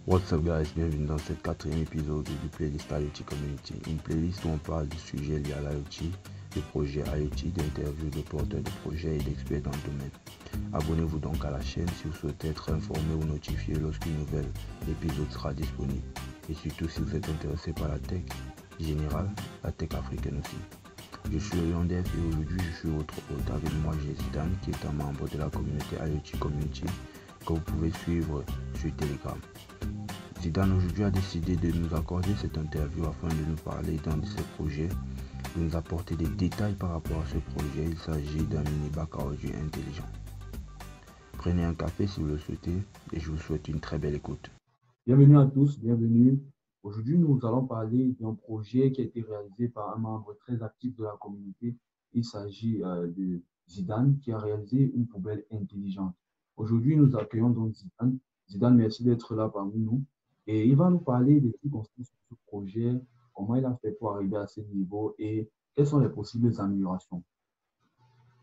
What's up guys, bienvenue dans ce quatrième épisode du playlist IoT Community, une playlist où on parle du sujet lié à l'IoT, des projets IoT, d'interviews de porteurs de projets et d'experts dans le domaine. Abonnez-vous donc à la chaîne si vous souhaitez être informé ou notifié lorsqu'une nouvelle épisode sera disponible. Et surtout si vous êtes intéressé par la tech générale, la tech africaine aussi. Je suis Léon Dev et aujourd'hui je suis votre hôte. Avec moi j'ai Zidane qui est un membre de la communauté IoT Community que vous pouvez suivre sur Telegram. Zidane aujourd'hui a décidé de nous accorder cette interview afin de nous parler d'un de ses projets, de nous apporter des détails par rapport à ce projet. Il s'agit d'un mini bac à audio intelligent. Prenez un café si vous le souhaitez et je vous souhaite une très belle écoute. Bienvenue à tous, bienvenue. Aujourd'hui, nous allons parler d'un projet qui a été réalisé par un membre très actif de la communauté. Il s'agit de Zidane qui a réalisé une poubelle intelligente. Aujourd'hui, nous accueillons donc Zidane. Zidane, merci d'être là parmi nous. Et il va nous parler des circonstances sur ce projet, comment il a fait pour arriver à ce niveau et quelles sont les possibles améliorations.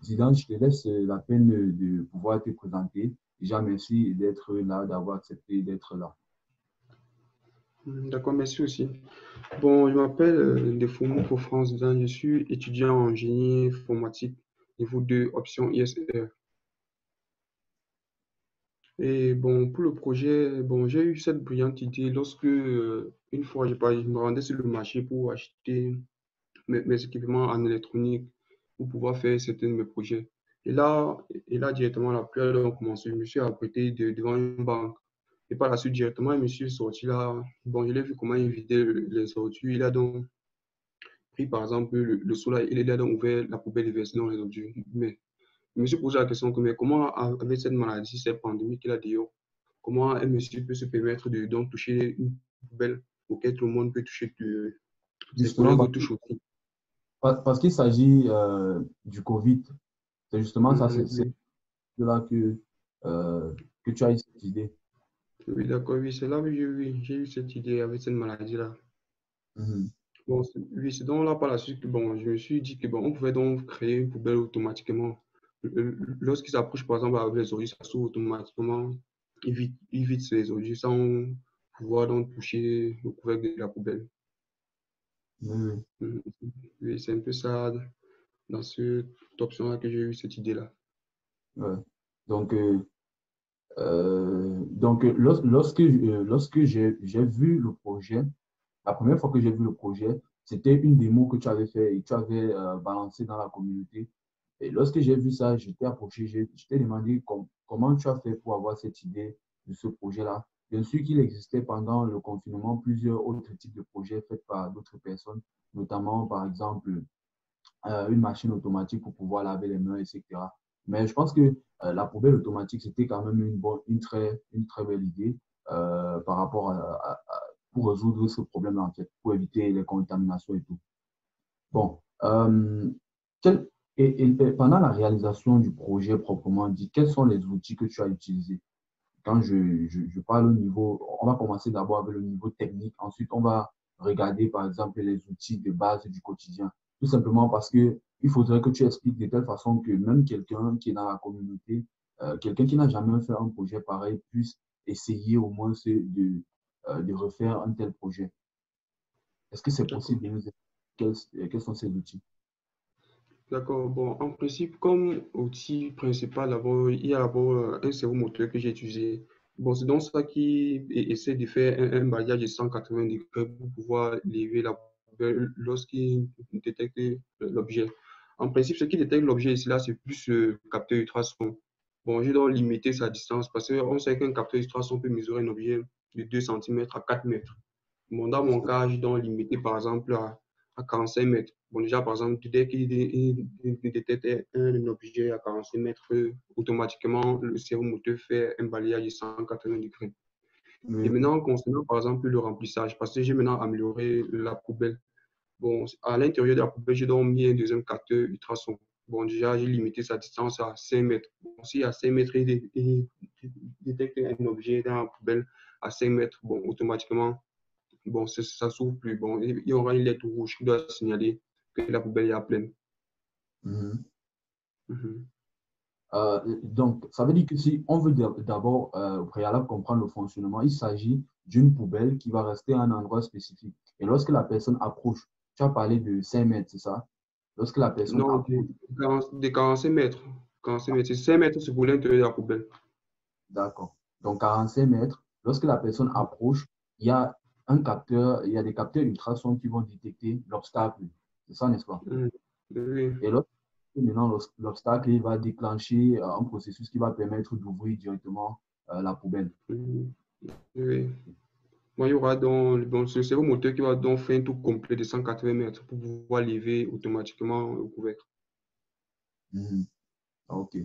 Zidane, je te laisse la peine de pouvoir te présenter. Déjà, merci d'être là, d'avoir accepté d'être là. D'accord, merci aussi. Bon, je m'appelle Defoumou pour France Zidane. Je suis étudiant en génie informatique niveau 2, option ISR. Et bon, pour le projet, bon, j'ai eu cette brillante idée lorsque, une fois, je me rendais sur le marché pour acheter mes équipements en électronique pour pouvoir faire certains de mes projets. Et là directement, la pluie a commencé. Je me suis apprêté devant une banque. Et par la suite, directement, je me suis sorti là. Bon, je l'ai vu comment il vidait les ordures. Il a donc pris, par exemple, le seau là, il a donc ouvert la poubelle et versé dans les ordures. Mais je me suis posé la question, mais comment, avec cette maladie, cette pandémie qu'il a dehors, comment un monsieur peut se permettre de donc toucher une poubelle auquel tout le monde peut toucher, ses Justement, collègues touchent aussi. parce qu'il s'agit du Covid. C'est justement ça, c'est Oui, de là que tu as eu cette idée. oui, d'accord, oui, c'est là que j'ai eu cette idée avec cette maladie-là. Mhm. Bon, oui, c'est donc là par la suite que bon, je me suis dit que bon, on pouvait donc créer une poubelle automatiquement. Lorsqu'il s'approche par exemple avec les ordures, ça s'ouvre automatiquement. Il vide ses ordures sans pouvoir donc toucher le couvercle de la poubelle. Oui, oui. Mhm. Oui, c'est un peu ça dans cette option-là que j'ai eu cette idée-là. Ouais. Donc, lorsque j'ai vu le projet, la première fois que j'ai vu le projet, c'était une démo que tu avais fait et tu avais balancé dans la communauté. Et lorsque j'ai vu ça, j'étais approché, je t'ai demandé comment tu as fait pour avoir cette idée de ce projet-là. Bien sûr qu'il existait pendant le confinement plusieurs autres types de projets faits par d'autres personnes, notamment par exemple une machine automatique pour pouvoir laver les mains, etc. Mais je pense que la poubelle automatique, c'était quand même une très belle idée par rapport pour résoudre ce problème-là, en fait, pour éviter les contaminations et tout. Bon, quel- et pendant la réalisation du projet proprement dit, quels sont les outils que tu as utilisés? Quand je parle au niveau, on va commencer d'abord avec le niveau technique, ensuite on va regarder par exemple les outils de base du quotidien. Tout simplement parce que il faudrait que tu expliques de telle façon que même quelqu'un qui est dans la communauté, quelqu'un qui n'a jamais fait un projet pareil puisse essayer au moins de refaire un tel projet. Est-ce que c'est D'accord. possible de nous expliquer quels sont ces outils? D'accord. Bon, en principe, comme outil principal, d'abord, il y a d'abord un servomoteur que j'ai utilisé. Bon, c'est donc ça qui essaie de faire un balayage de 180 degrés pour pouvoir lever la poubelle lorsqu'il détecte l'objet. En principe, ce qui détecte l'objet ici, là, c'est plus capteur ultrason. Bon, je dois limiter sa distance parce qu'on sait qu'un capteur ultrason peut mesurer un objet de 2 centimètres à 4 mètres. Bon, dans mon cas, je dois limiter par exemple à 45 mètres. Bon, déjà, par exemple, dès qu'il détecte un objet à 45 mètres, automatiquement, le servomoteur fait un balayage de 180 degrés. Et Oui, maintenant, concernant par exemple le remplissage, parce que j'ai maintenant amélioré la poubelle. Bon, à l'intérieur de la poubelle, j'ai donc mis un deuxième capteur ultrason. Bon, déjà, j'ai limité sa distance à 5 mètres. Bon, si à 5 mètres, il détecte un objet dans la poubelle à 5 mètres, bon, automatiquement, bon, ça s'ouvre plus. Bon, il y aura une lettre rouge qui doit signaler que la poubelle est à pleine. mhm. Mhm. Donc, ça veut dire que si on veut d'abord, au préalable, comprendre le fonctionnement, il s'agit d'une poubelle qui va rester à un endroit spécifique. Et lorsque la personne approche, tu as parlé de 5 mètres, c'est ça? Lorsque la personne Non, approche, des 45 mètres. 45 mètres. C'est 5 mètres, c'est pour l'intérieur de la poubelle. d'accord. Donc, 45 mètres, lorsque la personne approche, il y a un capteur, il y a des capteurs ultrasons qui vont détecter l'obstacle. C'est ça, n'est-ce pas? Mm. Oui, Et lorsque maintenant l'obstacle, il va déclencher un processus qui va permettre d'ouvrir directement la poubelle. oui, oui. Bon, il y aura donc, bon, ce cerveau moteur qui va donc faire un tour complet de 180 mètres pour pouvoir lever automatiquement le couvercle. Mhm. OK.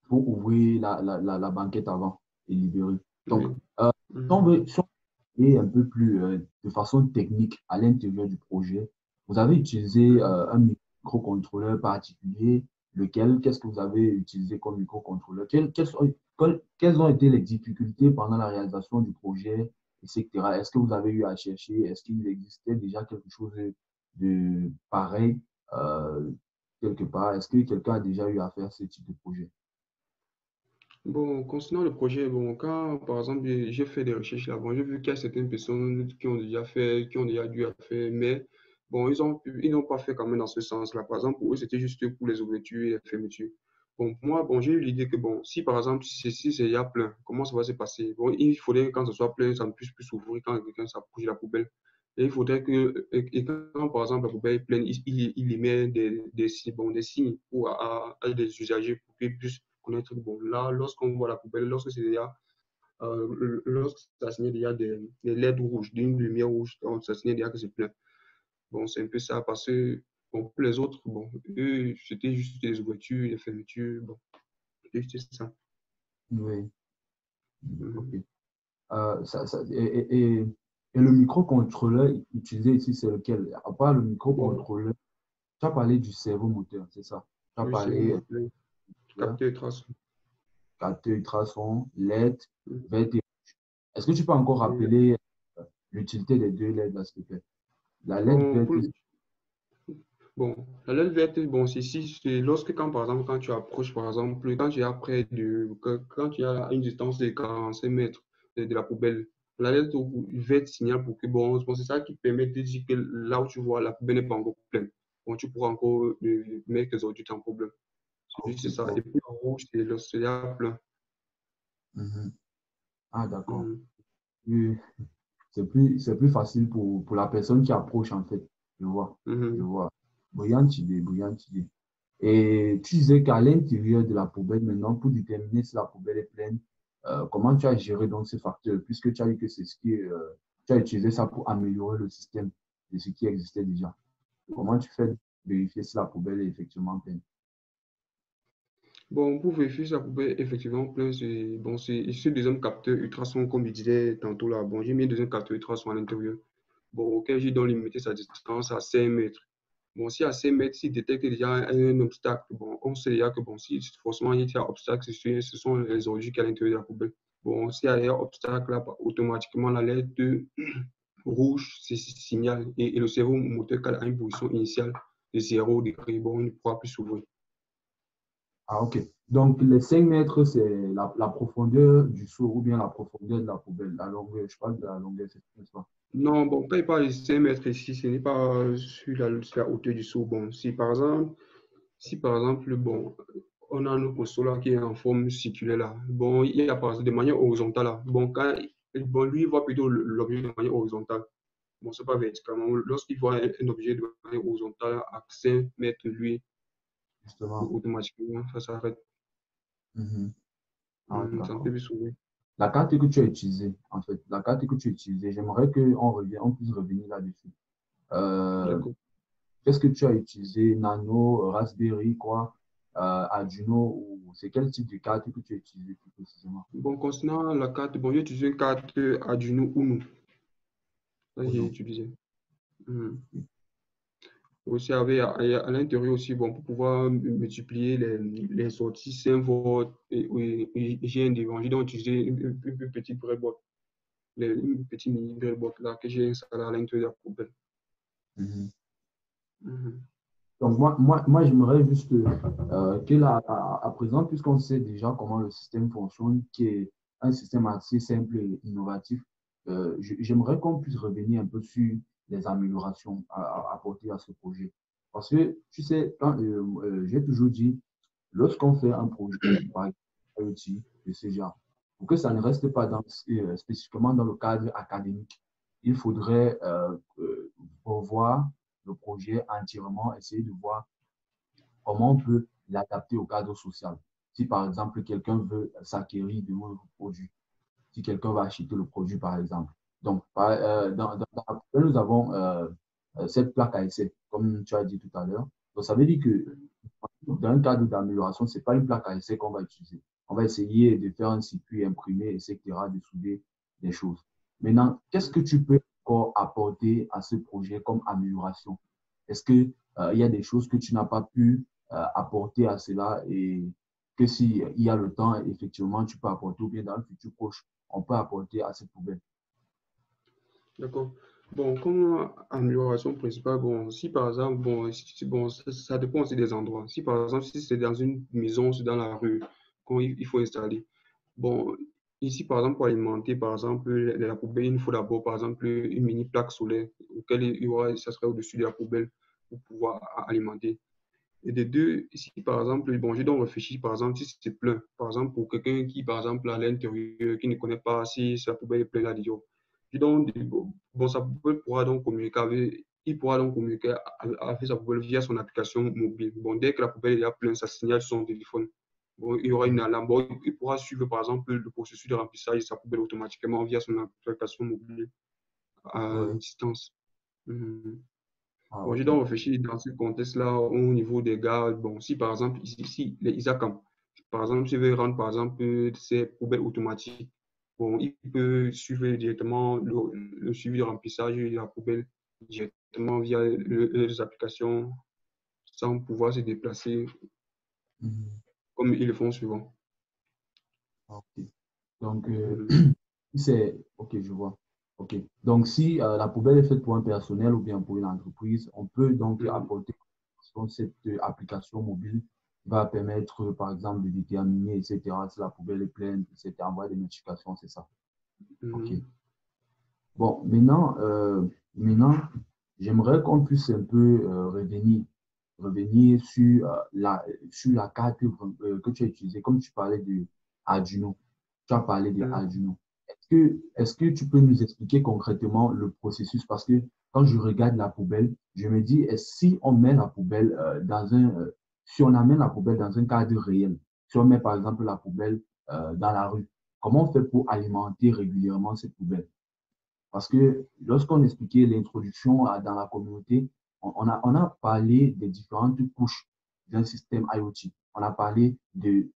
Pour ouvrir la banquette avant et libérer. Donc, Oui. euh, Mhm. si on veut aller un peu plus de façon technique à l'intérieur du projet, vous avez utilisé Mhm. un microcontrôleur particulier, lequel, qu'est-ce que vous avez utilisé comme microcontrôleur? Quelles ont été les difficultés pendant la réalisation du projet, etc. Est-ce que vous avez eu à chercher? Est-ce qu'il existait déjà quelque chose de pareil quelque part? Est-ce que quelqu'un a déjà eu à faire ce type de projet? Bon, concernant le projet, bon, quand par exemple j'ai fait des recherches là-bas, j'ai vu qu'il y a certaines personnes qui ont déjà fait, qui ont déjà dû à faire, mais bon, ils n'ont pas fait quand même dans ce sens-là. Par exemple, pour eux, c'était juste pour les ouvertures et les fermetures. Bon, pour moi, bon, j'ai eu l'idée que bon, si par exemple, si c'est déjà plein, comment ça va se passer? Bon, il faudrait que quand ce soit plein, ça ne puisse plus s'ouvrir quand quelqu'un s'approche de la poubelle. Et il faudrait que, et quand par exemple la poubelle est pleine, il émet des signes pour, à des usagers pour qu'ils puissent connaître, bon, là, lorsqu'on voit la poubelle, lorsque c'est déjà, lorsque ça signale déjà des LED rouges, d'une lumière rouge, donc ça signale déjà que c'est plein. Bon, c'est un peu ça, parce que, bon, pour les autres, bon, eux, c'était juste des ouvertures, des fermetures, bon, c'était juste ça. Oui. OK. Mhm. Et le microcontrôleur utilisé ici, c'est lequel? À part le Bon, microcontrôleur, tu as parlé du cerveau moteur, c'est ça? Tu as oui, c'est parlé le de capteur et trace. capteur ultrason, LED, Mhm. vert et- Est-ce que tu peux encore Et, rappeler l'utilité des deux LED, là, s'il te plaît? La LED bon, verte, bon, la LED verte, bon, c'est ici, c'est lorsque, quand, par exemple, quand tu approches, par exemple, quand tu es près quand tu es à une distance de 45 mètres de la poubelle, la LED verte signale pour que, bon, c'est ça qui permet de dire que là où tu vois, la poubelle n'est pas encore pleine. Bon, tu pourras encore mettre tes ordures sans problème. C'est ok, juste ça. ok. Et puis, en rouge, c'est là plein. Mhm. Ah, d'accord. Mhm. Oui, c'est plus facile pour la personne qui approche, en fait. Je vois, je Mhm. vois. Brillante idée, brillante idée. Et tu disais qu'à l'intérieur de la poubelle, maintenant, pour déterminer si la poubelle est pleine, comment tu as géré donc ces facteurs, puisque tu as dit que c'est ce qui, tu as utilisé ça pour améliorer le système de ce qui existait déjà. Comment tu fais vérifier si la poubelle est effectivement pleine? Bon, pour vérifier si la poubelle est effectivement pleine, c'est bon, c'est ce deuxième capteur ultrason, comme il disait tantôt là. Bon, j'ai mis un deuxième capteur ultrason à l'intérieur. Bon, auquel j'ai donc limité sa distance à 5 mètres. Bon, si à 5 mètres, s'il détecte déjà un obstacle, bon, on sait déjà que bon, si forcément il y a un obstacle, ce sont les ordures qui sont à l'intérieur de la poubelle. Bon, s'il y a un obstacle là, automatiquement la LED rouge signale et le cerveau moteur cale à une position initiale de 0 degré. Bon, il ne pourra plus s'ouvrir. Ah, ok. Donc, les 5 mètres, c'est la profondeur du seau ou bien la profondeur de la poubelle. La longueur, je parle de la longueur, c'est ça. Non, bon, quand il parle de 5 mètres ici, ce n'est pas sur la hauteur du seau. Bon, si par exemple, bon, on a un poteau là qui est en forme circulaire là, bon, il y a par exemple de manière horizontale là. Bon, bon, lui, il voit plutôt l'objet de manière horizontale. Bon, c'est pas verticalement. Lorsqu'il voit un objet de manière horizontale à 5 mètres, lui, Justement. automatiquement, ça s'arrête. Mhm. Ah, Ça ne peut d'accord. plus s'ouvrir. La carte que tu as utilisée, en fait, la carte que tu as utilisée, j'aimerais on puisse revenir là-dessus. Euh, D'accord. Qu'est-ce que tu as utilisé? Nano, Raspberry, quoi? Arduino, ou c'est quel type de carte que tu as utilisé plus précisément? Bon, concernant la carte, bon, j'ai utilisé une carte Arduino Uno. Ça, Oh j'ai non. utilisé. Mhm. Aussi, à l'intérieur aussi, bon, pour pouvoir multiplier les sorties 5 volts et j'ai un devant. J'ai donc utilisé une petite breadboard, une petite mini breadboard là que j'ai installé à l'intérieur de la poubelle. Mhm. Mhm. Donc, j'aimerais juste que là, à présent, puisqu'on sait déjà comment le système fonctionne, qui est un système assez simple et innovatif, j'aimerais qu'on puisse revenir un peu sur les améliorations apportées à ce projet. Parce que, tu sais, j'ai toujours dit, lorsqu'on fait un projet, par exemple, IoT de ce genre, pour que ça ne reste pas spécifiquement dans le cadre académique, il faudrait revoir le projet entièrement, essayer de voir comment on peut l'adapter au cadre social. Si par exemple quelqu'un veut s'acquérir de nouveaux produits, si quelqu'un va acheter le produit par exemple. Donc, nous avons cette plaque à essai, comme tu as dit tout à l'heure. Donc, ça veut dire que dans un cadre d'amélioration, ce n'est pas une plaque à essai qu'on va utiliser. On va essayer de faire un circuit imprimé, etc., de souder des choses. Maintenant, qu'est-ce que tu peux encore apporter à ce projet comme amélioration? Est-ce qu'il y a des choses que tu n'as pas pu apporter à cela et que s'il y a le temps, effectivement, tu peux apporter ou bien dans le futur proche, on peut apporter à cette poubelle? D'accord. Bon, comme amélioration principale, bon, si par exemple, bon, bon, ça dépend aussi des endroits. Si par exemple, si c'est dans une maison, c'est dans la rue, quand il faut installer. Bon, ici par exemple, pour alimenter, par exemple, la poubelle, il nous faut d'abord, par exemple, une mini plaque solaire auquel il y aura, ça serait au-dessus de la poubelle pour pouvoir alimenter. Et de deux, si par exemple, bon, je dois réfléchir, par exemple, si c'est plein, par exemple, pour quelqu'un qui, par exemple, à l'intérieur, qui ne connaît pas si sa poubelle est pleine là-dedans, bon, sa poubelle pourra donc communiquer avec, il pourra donc communiquer avec sa poubelle via son application mobile. Bon, dès que la poubelle est déjà pleine, ça signale sur son téléphone. Bon, il y aura une alarme. Bon, il pourra suivre, par exemple, le processus de remplissage de sa poubelle automatiquement via son application mobile à Ouais. distance. Mhm. Ah, Bon, je ok. dois réfléchir dans ce contexte-là au niveau des gars. Bon, si par exemple, ici, les ISACAM, par exemple, si veut rendre par exemple ces poubelles automatiques, bon, il peut suivre directement le suivi de remplissage de la poubelle directement via les applications sans pouvoir se déplacer Mhm. comme ils le font souvent. Ok. Donc, Mhm. ok, je vois. Ok. Donc, si la poubelle est faite pour un personnel ou bien pour une entreprise, on peut donc Mhm. apporter cette application mobile qui va permettre, par exemple, de déterminer, etc., si la poubelle est pleine, etc., envoyer des notifications, c'est ça. Ok. Mhm. Bon, maintenant, j'aimerais qu'on puisse un peu revenir sur la carte que tu as utilisée. Comme tu parlais de Arduino, tu as parlé de Mhm. Arduino. Est-ce que tu peux nous expliquer concrètement le processus? Parce que quand je regarde la poubelle, je me dis, si on met la poubelle si on amène la poubelle dans un cadre réel, si on met par exemple la poubelle dans la rue, comment on fait pour alimenter régulièrement cette poubelle? Parce que lorsqu'on expliquait l'introduction dans la communauté, on a parlé des différentes couches d'un système IoT. On a parlé de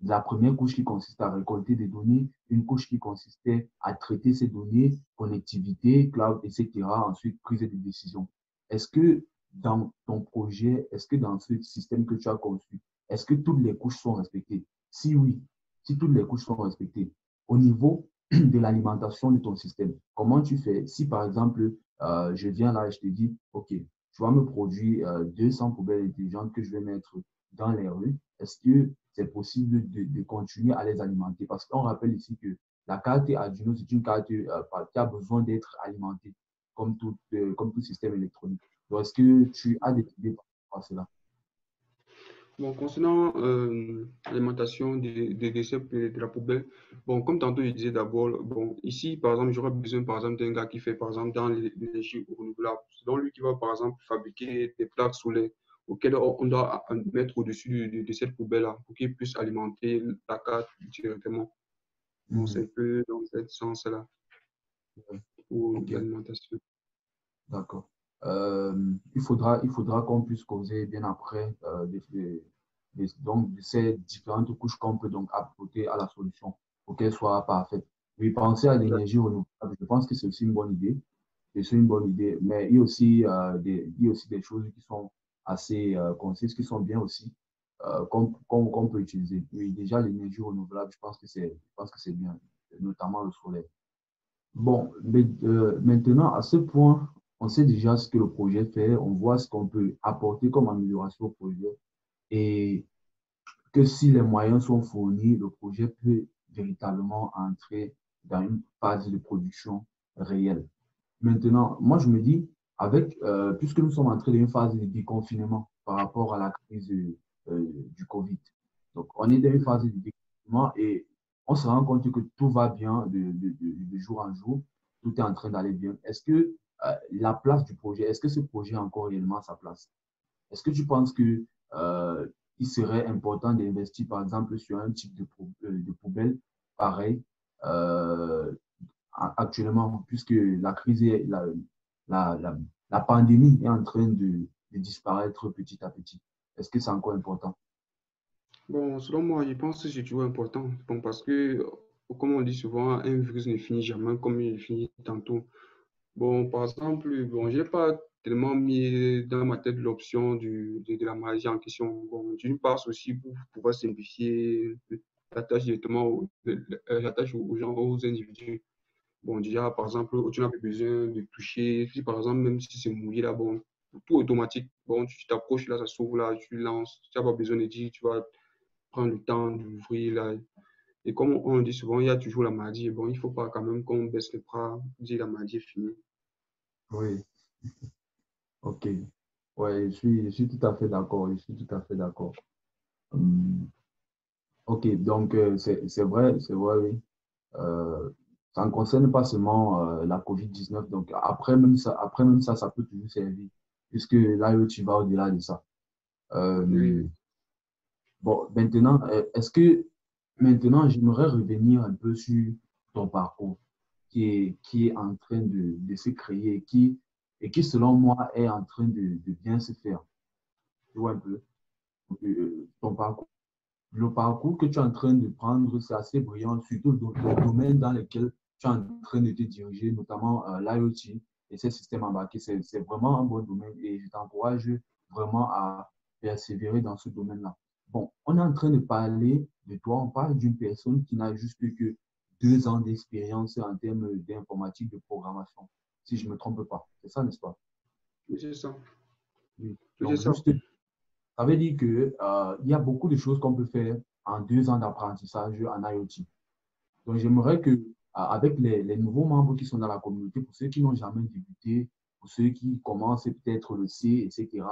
la première couche qui consiste à récolter des données, une couche qui consistait à traiter ces données, connectivité, cloud, etc. Ensuite, prise de décision. Est-ce que dans ton projet, est-ce que dans ce système que tu as conçu, est-ce que toutes les couches sont respectées? Si oui, si toutes les couches sont respectées, au niveau de l'alimentation de ton système. Comment tu fais? Si par exemple, je viens là et je te dis, OK, tu vas me produire 200 poubelles intelligentes que je vais mettre dans les rues, est-ce que c'est possible de continuer à les alimenter? Parce qu'on rappelle ici que la carte Arduino, c'est une carte qui a besoin d'être alimentée comme tout système électronique. Donc, est-ce que tu as des idées par rapport à cela? Bon, concernant l'alimentation des déchets de la poubelle, bon, comme tantôt je disais d'abord, bon, ici, par exemple, j'aurais besoin, par exemple, d'un gars qui fait, par exemple, dans l'énergie renouvelable. C'est donc lui qui va, par exemple, fabriquer des plaques solaires auxquelles on doit mettre au-dessus de cette poubelle-là pour qu'il puisse alimenter la carte directement. Bon, c'est Mhm. un peu dans ce sens-là pour OK. l'alimentation. D'accord. Il faudra qu'on puisse causer bien après donc, de ces différentes couches qu'on peut donc apporter à la solution pour qu'elle soit parfaite. Oui, penser à l'énergie renouvelable, je pense que c'est aussi une bonne idée. C'est une bonne idée, mais il y a aussi des choses qui sont assez concises, qui sont bien aussi, qu'on peut utiliser. Oui, déjà, l'énergie renouvelable, je pense que c'est bien, notamment le soleil. Bon, mais, maintenant, à ce point, on sait déjà ce que le projet fait, on voit ce qu'on peut apporter comme amélioration au projet et que si les moyens sont fournis, le projet peut véritablement entrer dans une phase de production réelle. Maintenant, moi, je me dis, puisque nous sommes entrés dans une phase de déconfinement par rapport à la crise du Covid, donc on est dans une phase de déconfinement et on se rend compte que tout va bien de jour en jour, tout est en train d'aller bien. Est-ce que la place du projet, est-ce que ce projet a encore réellement sa place? Est-ce que tu penses que il serait important d'investir, par exemple, sur un type de poubelle pareil euh, actuellement, puisque la crise est, la, la, la pandémie est en train de disparaître petit à petit. Est-ce que c'est encore important? Bon, selon moi, je pense que c'est toujours important. Bon, parce que, comme on dit souvent, un virus ne finit jamais comme il finit tantôt. Bon, par exemple, bon, j'ai pas tellement mis dans ma tête l'option de la maladie en question. Bon, d'une part, c'est aussi pour pouvoir simplifier la tâche directement la tâche aux gens, aux individus. Bon, déjà, par exemple, tu n'as pas besoin de toucher. Si par exemple, même si c'est mouillé là, bon, tout automatique. Bon, tu t'approches là, ça s'ouvre là, tu lances. Tu n'as pas besoin de dire, tu vas prendre le temps d'ouvrir là. Et comme on dit souvent, il y a toujours la maladie. Bon, il ne faut pas quand même qu'on baisse les bras, dire la maladie est finie. Oui, ok. Ouais, je suis tout à fait d'accord. Je suis tout à fait d'accord. Hum, ok, donc c'est vrai, oui. Euh, ça ne concerne pas seulement la COVID-19. Donc après même ça peut toujours servir, puisque l'IoT va au-delà de ça. Euh, Oui, bon, maintenant, est-ce que maintenant, j'aimerais revenir un peu sur ton parcours qui est en train de se créer et qui, selon moi, est en train de bien se faire. Tu vois un peu ton parcours. Le parcours que tu es en train de prendre, c'est assez brillant, surtout le domaine dans lequel tu es en train de te diriger, notamment l'IoT et ces systèmes embarqués. C'est vraiment un bon domaine et je t'encourage vraiment à persévérer dans ce domaine-là. Bon, on est en train de parler de toi, on parle d'une personne qui n'a juste que 2 ans d'expérience en termes d'informatique, de programmation, si je ne me trompe pas. C'est ça, n'est-ce pas? oui, c'est ça. Oui. Oui, c'est Donc, ça. juste ça veut dire que, il y a beaucoup de choses qu'on peut faire en 2 ans d'apprentissage en IoT. Donc, j'aimerais que, avec les nouveaux membres qui sont dans la communauté, pour ceux qui n'ont jamais débuté, pour ceux qui commencent peut-être le C, etc.,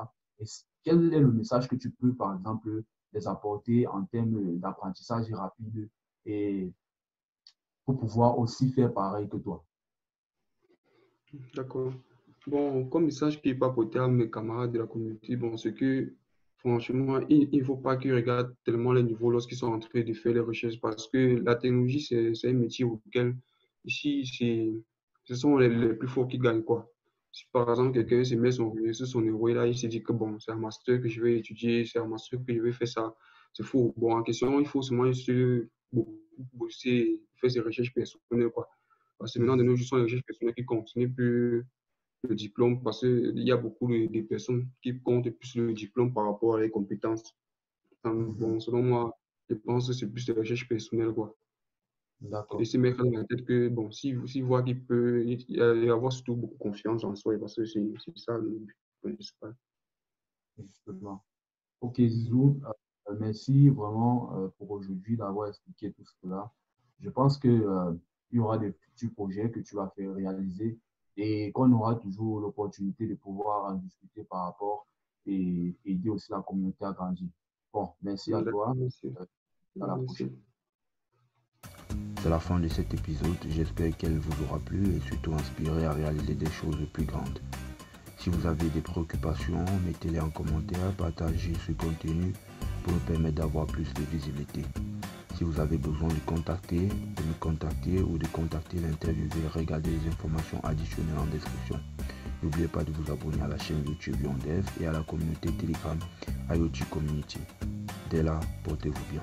quel est le message que tu peux, par exemple, les apporter en termes d'apprentissage rapide et pour pouvoir aussi faire pareil que toi? D'accord. Bon, comme message qui est papoté à mes camarades de la communauté, bon, c'est que franchement, il ne faut pas qu'ils regardent tellement les niveaux lorsqu'ils sont en train de faire les recherches parce que la technologie, c'est un métier auquel, ici, ce sont les plus forts qui gagnent, quoi. Si par exemple, quelqu'un se met sur son héros et là, il se dit que bon, c'est un master que je vais étudier, c'est un master que je vais faire ça. C'est faux. Bon, en question, il faut seulement beaucoup bosser, faire ses recherches personnelles, quoi. Parce que maintenant, de Mhm. nos jours, ce sont les recherches personnelles qui comptent. Ce n'est plus le diplôme parce qu'il y a beaucoup de personnes qui comptent plus le diplôme par rapport à les compétences. Mhm. Bon, selon moi, je pense que c'est plus des recherches personnelles, quoi. Et D'accord. se mettre dans la tête que, bon, s'il voit qu'il peut y avoir surtout beaucoup confiance en soi, parce que c'est ça le but principal. Justement. Ok, Zizou, merci vraiment pour aujourd'hui d'avoir expliqué tout cela. Je pense que, il y aura des futurs projets que tu vas faire réaliser et qu'on aura toujours l'opportunité de pouvoir en discuter par rapport et aider aussi la communauté à grandir. Bon, merci à D'accord, toi. merci. Euh, à la Merci. prochaine. C'est la fin de cet épisode, j'espère qu'elle vous aura plu et surtout inspiré à réaliser des choses plus grandes. Si vous avez des préoccupations, mettez-les en commentaire, partagez ce contenu pour nous permettre d'avoir plus de visibilité. Si vous avez besoin de me contacter ou de contacter l'interviewé, regardez les informations additionnelles en description. N'oubliez pas de vous abonner à la chaîne YouTube YonDev et à la communauté Telegram IoT Community. Dès là, portez-vous bien.